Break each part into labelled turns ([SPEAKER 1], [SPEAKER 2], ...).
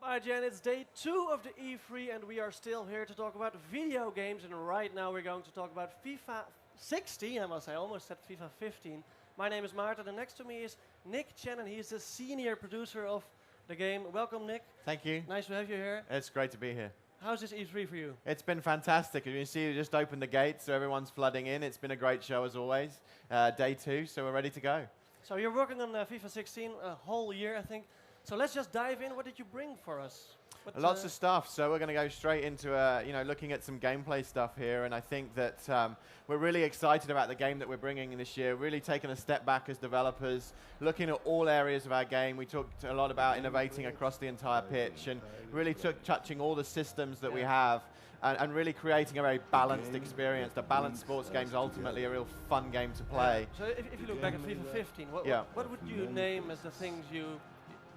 [SPEAKER 1] Demo-IGN, it's day 2 of the E3 and we are still here to talk about video games, and right now we're going to talk about FIFA16, I must say, I almost said FIFA15. My name is Maarten and next to me is Nick Chen, and he's the senior producer of the game. Welcome, Nick.
[SPEAKER 2] Thank you.
[SPEAKER 1] Nice to have you here.
[SPEAKER 2] It's great to be here.
[SPEAKER 1] How's this E3 for you?
[SPEAKER 2] It's been fantastic. As you see, we just opened the gates, so everyone's flooding in. It's been a great show as always. Day 2, so we're ready to go.
[SPEAKER 1] So you're working on FIFA16 a whole year, I think. So let's just dive in. What did you bring for us?
[SPEAKER 2] Lots of stuff. So we're going to go straight into looking at some gameplay stuff here, and I think that we're really excited about the game that we're bringing in this year. Really taking a step back as developers, looking at all areas of our game. We talked a lot about innovating across the entire pitch, and really touching all the systems that we have, and really creating a very balanced experience. The balanced sports game is ultimately a real fun game to play.
[SPEAKER 1] So if you look back at FIFA15, what would you name as the things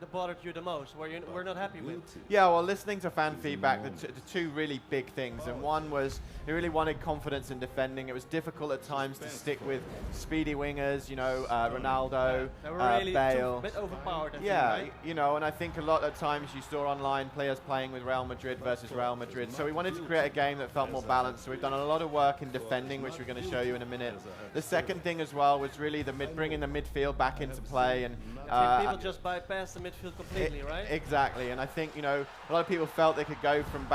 [SPEAKER 1] that bothered you the most, where you were not happy with?
[SPEAKER 2] Yeah, well, listening to fan feedback, the two really big things, and one was they really wanted confidence in defending. It was difficult at times to stick with speedy wingers, Ronaldo,
[SPEAKER 1] they were really
[SPEAKER 2] Bale.
[SPEAKER 1] A bit overpowered, I think, right?
[SPEAKER 2] And I think a lot of times you saw online players playing with Real Madrid versus Real Madrid. So we wanted to create a game that felt more balanced. So we've done a lot of work in defending, which we're going to show you in a minute. The second thing as well was really bringing the midfield back into play, and
[SPEAKER 1] people just bypass the midfield completely, right?
[SPEAKER 2] Exactly, and I think a lot of people felt they could go from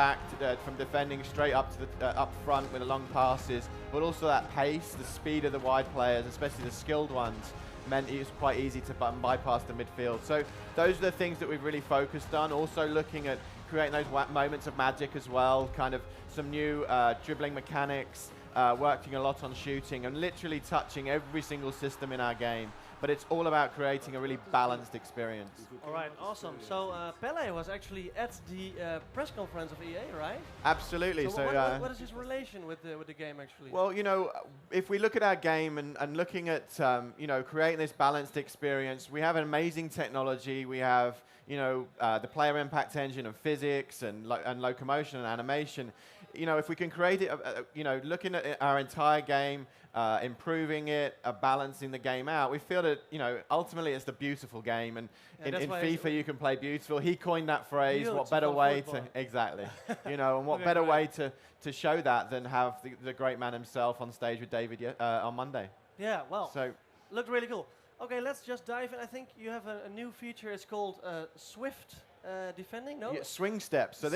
[SPEAKER 2] from defending straight up to the up front with the long passes, but also that pace, the speed of the wide players, especially the skilled ones, meant it was quite easy to bypass the midfield. So those are the things that we've really focused on. Also looking at creating those moments of magic as well, kind of some new dribbling mechanics, working a lot on shooting, and literally touching every single system in our game. But it's all about creating a really balanced experience.
[SPEAKER 1] All right, awesome. So Pele was actually at the press conference of EA, right?
[SPEAKER 2] Absolutely.
[SPEAKER 1] So what is his relation with the game, actually?
[SPEAKER 2] Well, if we look at our game and looking at creating this balanced experience, we have an amazing technology. We have the player impact engine and physics and locomotion and animation. If we can create it, looking at our entire game, improving it, balancing the game out, we feel that ultimately it's the beautiful game, and in FIFA you can play beautiful. He coined that phrase. What better way to exactly, and what better way to show that than have the great man himself on stage with David on Monday?
[SPEAKER 1] Yeah, well, so looked really cool. Okay, let's just dive in. I think you have a new feature. It's called Swift defending, no?
[SPEAKER 2] Yeah, swing steps. So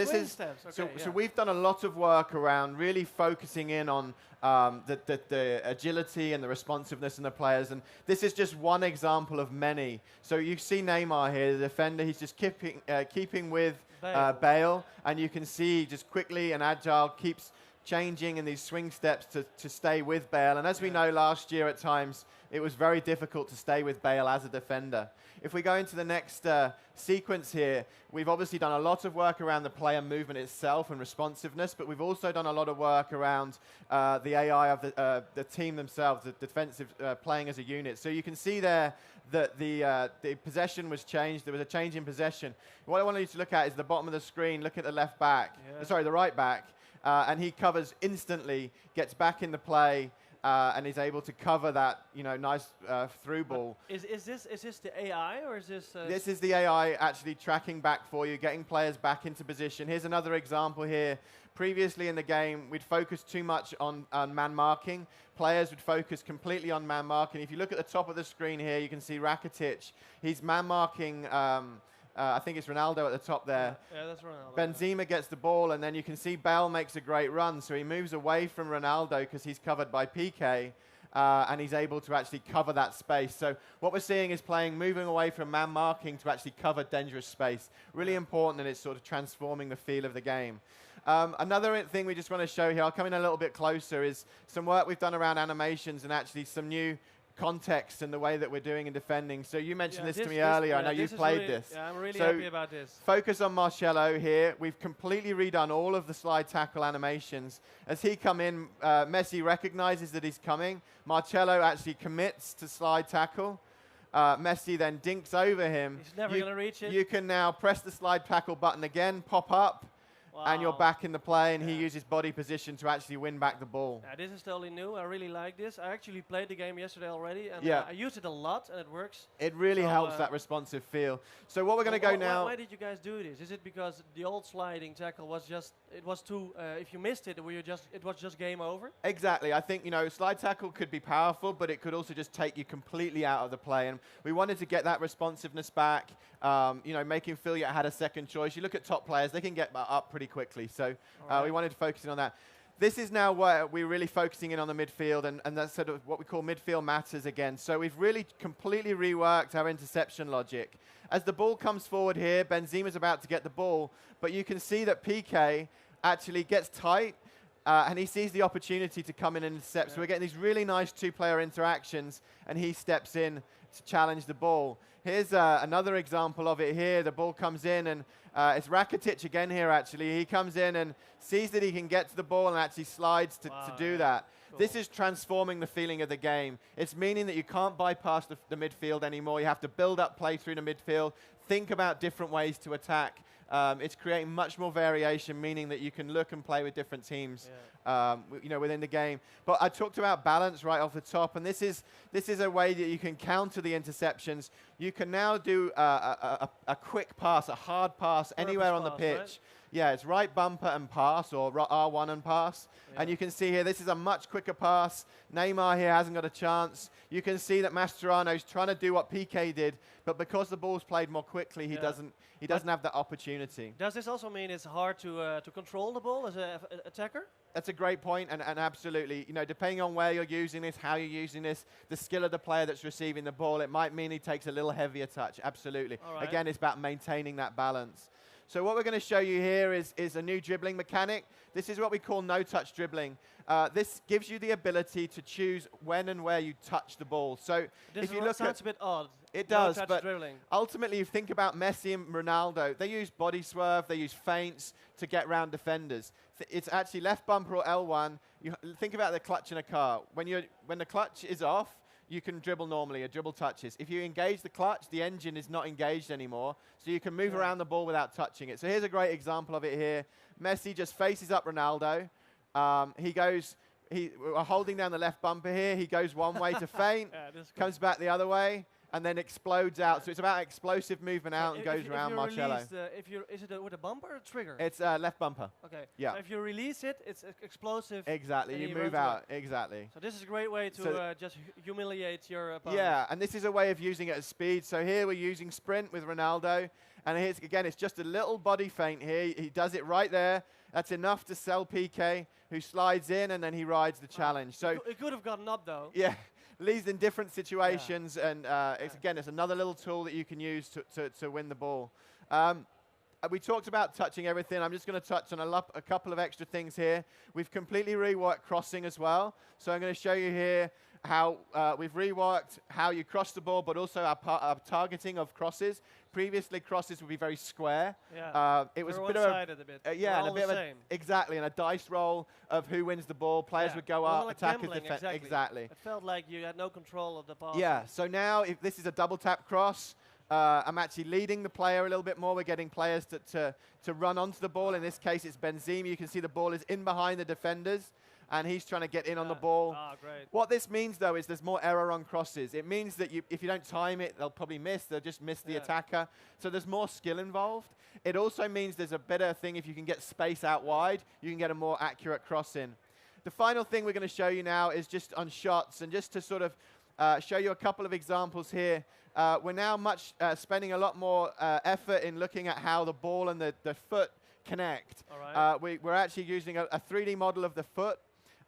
[SPEAKER 1] so
[SPEAKER 2] we've done a lot of work around really focusing in on the agility and the responsiveness in the players, and this is just one example of many. So you see Neymar here, the defender. He's just keeping with Bale, and you can see just quickly and agile keeps changing in these swing steps to stay with Bale. And as we know, last year at times it was very difficult to stay with Bale as a defender. If we go into the next sequence here, we've obviously done a lot of work around the player movement itself and responsiveness, but we've also done a lot of work around the AI of the team themselves, the defensive playing as a unit. So you can see there that the possession was changed. There was a change in possession. What I want you to look at is the bottom of the screen. Look at the left back. Yeah. Sorry, the right back. And he covers instantly, gets back in the play, and is able to cover that, nice through ball.
[SPEAKER 1] Is this the AI, or is this?
[SPEAKER 2] This is the AI actually tracking back for you, getting players back into position. Here's another example here. Previously in the game, we'd focused too much on man marking. Players would focus completely on man marking. If you look at the top of the screen here, you can see Rakitic. He's man marking. I think it's Ronaldo at the top there.
[SPEAKER 1] Yeah, that's Ronaldo.
[SPEAKER 2] Benzema gets the ball, and then you can see Bale makes a great run. So he moves away from Ronaldo because he's covered by PK, and he's able to actually cover that space. So what we're seeing is moving away from man marking to actually cover dangerous space. Really important, and it's sort of transforming the feel of the game. Another thing we just want to show here, I'll come in a little bit closer, is some work we've done around animations and actually some new context and the way that we're doing in defending. So you mentioned this to me earlier. I know you've played this.
[SPEAKER 1] Yeah, I'm really happy about this.
[SPEAKER 2] Focus on Marcelo here. We've completely redone all of the slide tackle animations. As he come in, Messi recognizes that he's coming. Marcelo actually commits to slide tackle. Messi then dinks over him.
[SPEAKER 1] He's never going to reach it.
[SPEAKER 2] You can now press the slide tackle button again, pop up, and you're back in the play, and he uses body position to actually win back the ball.
[SPEAKER 1] This is totally new. I really like this. I actually played the game yesterday already, and I used it a lot, and it works.
[SPEAKER 2] It really helps that responsive feel. So what we're going to go now...
[SPEAKER 1] Why did you guys do this? Is it because the old sliding tackle was just... It was too... if you missed it, it was just game over?
[SPEAKER 2] Exactly. I think, slide tackle could be powerful, but it could also just take you completely out of the play. And we wanted to get that responsiveness back, make him feel you had a second choice. You look at top players, they can get up pretty quickly. So we wanted to focus in on that. This is now where we're really focusing in on the midfield, and that's sort of what we call midfield matters again. So we've really completely reworked our interception logic. As the ball comes forward here, Benzema's about to get the ball, but you can see that PK actually gets tight, and he sees the opportunity to come in and intercept. So we're getting these really nice two-player interactions, and he steps in to challenge the ball. Here's another example of it here. The ball comes in, and it's Rakitic again here, actually. He comes in and sees that he can get to the ball and actually slides to do that. Cool. This is transforming the feeling of the game. It's meaning that you can't bypass the midfield anymore. You have to build up play through the midfield, think about different ways to attack. It's creating much more variation, meaning that you can look and play with different teams, within the game. But I talked about balance right off the top, and this is a way that you can counter the interceptions. You can now do a quick pass, a hard pass anywhere on the pitch. Right? Yeah, it's right bumper and pass, or R1 and pass. Yeah. And you can see here, this is a much quicker pass. Neymar here hasn't got a chance. You can see that Mascherano's trying to do what PK did, but because the ball's played more quickly, he doesn't have that opportunity.
[SPEAKER 1] Does this also mean it's hard to control the ball as an attacker?
[SPEAKER 2] That's a great point, and absolutely, depending on where you're using this, how you're using this, the skill of the player that's receiving the ball, it might mean he takes a little heavier touch, absolutely. Right. Again, it's about maintaining that balance. So what we're going to show you here is a new dribbling mechanic. This is what we call no-touch dribbling. This gives you the ability to choose when and where you touch the ball. So if you look
[SPEAKER 1] sounds a bit odd.
[SPEAKER 2] It does,
[SPEAKER 1] but
[SPEAKER 2] dribbling. Ultimately, you think about Messi and Ronaldo. They use body swerve, they use feints to get round defenders. It's actually left bumper or L1. You think about the clutch in a car. When the clutch is off, you can dribble normally, a dribble touches. If you engage the clutch, the engine is not engaged anymore, so you can move around the ball without touching it. So here's a great example of it here. Messi just faces up Ronaldo. We're holding down the left bumper here. He goes one way to feint, comes back the other way, and then explodes out. So it's about explosive movement out and goes around Marcello.
[SPEAKER 1] Is it with a bumper or a trigger?
[SPEAKER 2] It's left bumper.
[SPEAKER 1] Okay.
[SPEAKER 2] Yeah.
[SPEAKER 1] So if you release it, it's explosive.
[SPEAKER 2] Exactly. You move out. Exactly.
[SPEAKER 1] So this is a great way to just humiliate your opponent.
[SPEAKER 2] Yeah, and this is a way of using it at speed. So here we're using sprint with Ronaldo. And here's, again, it's just a little body feint here. He does it right there. That's enough to sell PK, who slides in, and then he rides the challenge. So
[SPEAKER 1] it could have gotten up, though.
[SPEAKER 2] Yeah. Leads in different situations, and it's another little tool that you can use to win the ball. We talked about touching everything. I'm just going to touch on a couple of extra things here. We've completely reworked crossing as well. So I'm going to show you here how we've reworked how you cross the ball, but also our targeting of crosses. Previously, crosses would be very square.
[SPEAKER 1] Yeah.
[SPEAKER 2] It was
[SPEAKER 1] a
[SPEAKER 2] bit
[SPEAKER 1] of
[SPEAKER 2] exactly, and a dice roll of who wins the ball. Players would go up, attackers defend. Exactly.
[SPEAKER 1] It felt like you had no control of the pass.
[SPEAKER 2] Yeah. So now, if this is a double tap cross, I'm actually leading the player a little bit more. We're getting players to run onto the ball. In this case, it's Benzema. You can see the ball is in behind the defenders, and he's trying to get in on the ball.
[SPEAKER 1] Great.
[SPEAKER 2] What this means, though, is there's more error on crosses. It means that if you don't time it, they'll probably miss. They'll just miss the attacker. So there's more skill involved. It also means there's a better thing if you can get space out wide, you can get a more accurate cross in. The final thing we're going to show you now is just on shots, and just to sort of show you a couple of examples here. We're now spending a lot more effort in looking at how the ball and the foot connect.
[SPEAKER 1] All right.
[SPEAKER 2] We're actually using a 3D model of the foot.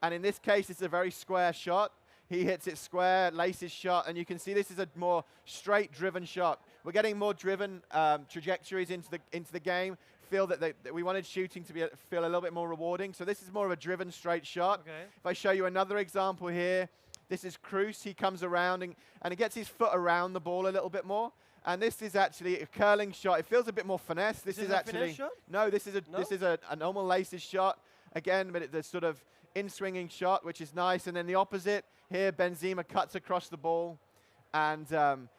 [SPEAKER 2] And in this case, it's a very square shot. He hits it square, laces shot, and you can see this is a more straight driven shot. We're getting more driven trajectories into the game. Feel that we wanted shooting to feel a little bit more rewarding. So this is more of a driven straight shot.
[SPEAKER 1] Okay.
[SPEAKER 2] If I show you another example here, this is Kroos. He comes around and he gets his foot around the ball a little bit more. And this is actually a curling shot. It feels a bit more finesse. This is actually
[SPEAKER 1] a finesse shot?
[SPEAKER 2] No, this is a normal laces shot again, but it's sort of in-swinging shot, which is nice. And then the opposite here, Benzema cuts across the ball, and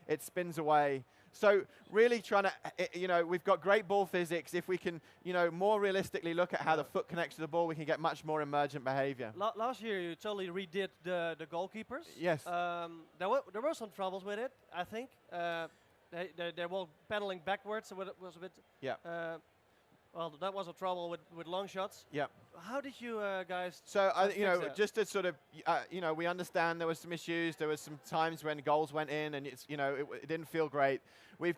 [SPEAKER 2] it spins away. So really trying to, we've got great ball physics. If we can, more realistically look at how the foot connects to the ball, we can get much more emergent behavior.
[SPEAKER 1] Last year you totally redid the goalkeepers.
[SPEAKER 2] Yes.
[SPEAKER 1] There were some troubles with it, I think. They were pedaling backwards, so it was a bit...
[SPEAKER 2] Yeah.
[SPEAKER 1] Well, that was a trouble with long shots.
[SPEAKER 2] Yeah.
[SPEAKER 1] How did you guys?
[SPEAKER 2] So just to sort of, we understand there were some issues. There was some times when goals went in, and it didn't feel great. We've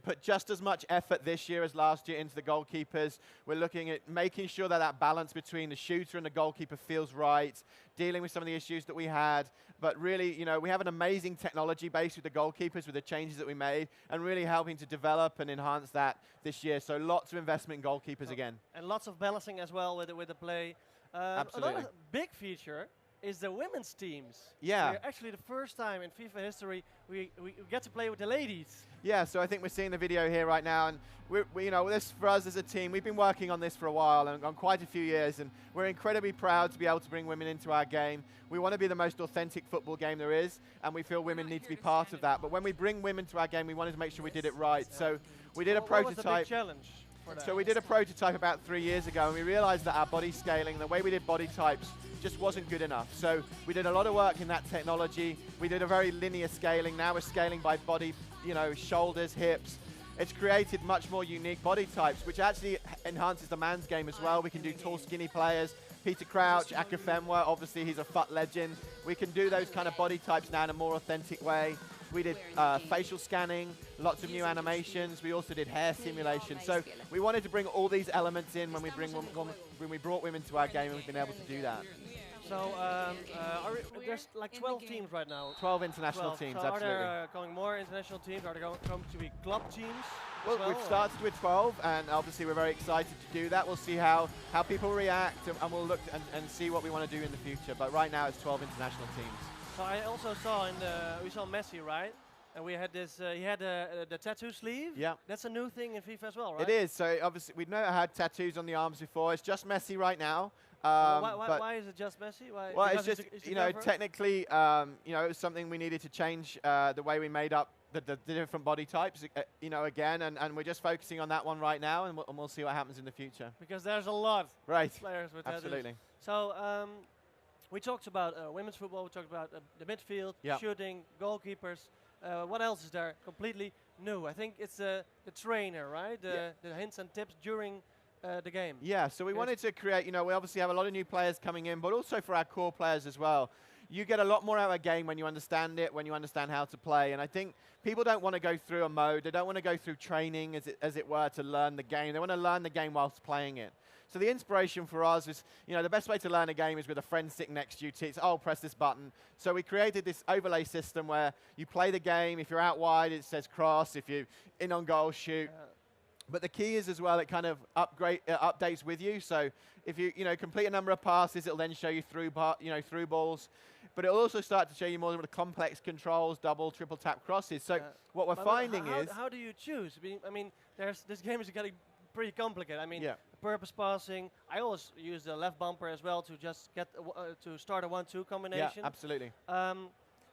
[SPEAKER 2] put just as much effort this year as last year into the goalkeepers. We're looking at making sure that balance between the shooter and the goalkeeper feels right, dealing with some of the issues that we had. But really, we have an amazing technology base with the goalkeepers, with the changes that we made, and really helping to develop and enhance that this year. So lots of investment in goalkeepers again.
[SPEAKER 1] And lots of balancing as well with the play.
[SPEAKER 2] Absolutely.
[SPEAKER 1] Another big feature is the women's teams.
[SPEAKER 2] Yeah.
[SPEAKER 1] We're actually the first time in FIFA history we get to play with the ladies.
[SPEAKER 2] Yeah, so I think we're seeing the video here right now, and this for us as a team, we've been working on this for a while and on quite a few years, and we're incredibly proud to be able to bring women into our game. We want to be the most authentic football game there is, and we feel women need to be part of that. But when we bring women to our game, we wanted to make sure we did it right. Yeah. So we did a prototype.
[SPEAKER 1] What was the big challenge for that?
[SPEAKER 2] So we did a prototype about 3 years ago, and we realized that our body scaling, the way we did body types, just wasn't good enough. So we did a lot of work in that technology. We did a very linear scaling. Now we're scaling by body, shoulders, hips. It's created much more unique body types, which actually enhances the man's game as well. We can do tall, skinny players. Peter Crouch, Akafemwa, obviously he's a FUT legend. We can do those kind of body types now in a more authentic way. We did facial scanning, lots of new animations. We also did hair simulation. So we wanted to bring all these elements in when we brought women to our game, and we've been able to do that.
[SPEAKER 1] So there's like 12 teams right now.
[SPEAKER 2] 12 international teams,
[SPEAKER 1] so
[SPEAKER 2] absolutely.
[SPEAKER 1] Are there coming more international teams? Are there going to be club teams?
[SPEAKER 2] Well, we've started with 12, and obviously we're very excited to do that. We'll see how people react, and we'll look and see what we want to do in the future. But right now it's 12 international teams.
[SPEAKER 1] So I also saw we saw Messi, right? And we had this, he had the tattoo sleeve.
[SPEAKER 2] Yeah.
[SPEAKER 1] That's a new thing in FIFA as well, right?
[SPEAKER 2] It is. So obviously we've never had tattoos on the arms before. It's just Messi right now.
[SPEAKER 1] Why is it just Messi?
[SPEAKER 2] Well, it's just, technically, it was something we needed to change the way we made up the different body types, again, and we're just focusing on that one right now, and we'll see what happens in the future.
[SPEAKER 1] Because there's a lot of players with tattoos.
[SPEAKER 2] Absolutely.
[SPEAKER 1] So we talked about women's football, we talked about the midfield, shooting, goalkeepers. What else is there completely new? I think it's the trainer, right? The hints and tips during the game.
[SPEAKER 2] Yeah, so we wanted to create, we obviously have a lot of new players coming in, but also for our core players as well. You get a lot more out of a game when you understand it, when you understand how to play. And I think people don't want to go through a mode. They don't want to go through training, as it were, to learn the game. They want to learn the game whilst playing it. So the inspiration for us is, the best way to learn a game is with a friend sitting next to you. It's, press this button. So we created this overlay system where you play the game. If you're out wide, it says cross. If you're in on goal, shoot. But the key is as well, it kind of updates with you. So if you complete a number of passes, it'll then show you through balls. But it'll also start to show you more of the complex controls, double, triple tap crosses. So what we're finding is,
[SPEAKER 1] how do you choose? I mean, this game is getting pretty complicated. I mean, purpose passing. I always use the left bumper as well to just get to start a 1-2 combination.
[SPEAKER 2] Yeah, absolutely.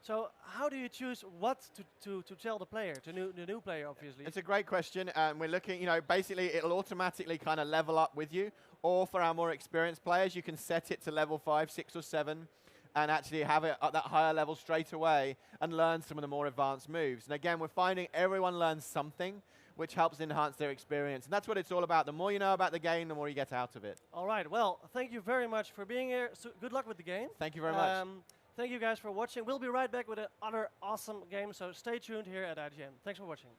[SPEAKER 1] So how do you choose what to tell the player, the new player, obviously?
[SPEAKER 2] It's a great question. We're looking, basically it'll automatically kind of level up with you. Or for our more experienced players, you can set it to level 5, 6, or 7 and actually have it at that higher level straight away and learn some of the more advanced moves. And again, we're finding everyone learns something, which helps enhance their experience. And that's what it's all about. The more you know about the game, the more you get out of it. All
[SPEAKER 1] right. Well, thank you very much for being here. So good luck with the game.
[SPEAKER 2] Thank you very much.
[SPEAKER 1] Thank you guys for watching. We'll be right back with another awesome game, so stay tuned here at IGN. Thanks for watching.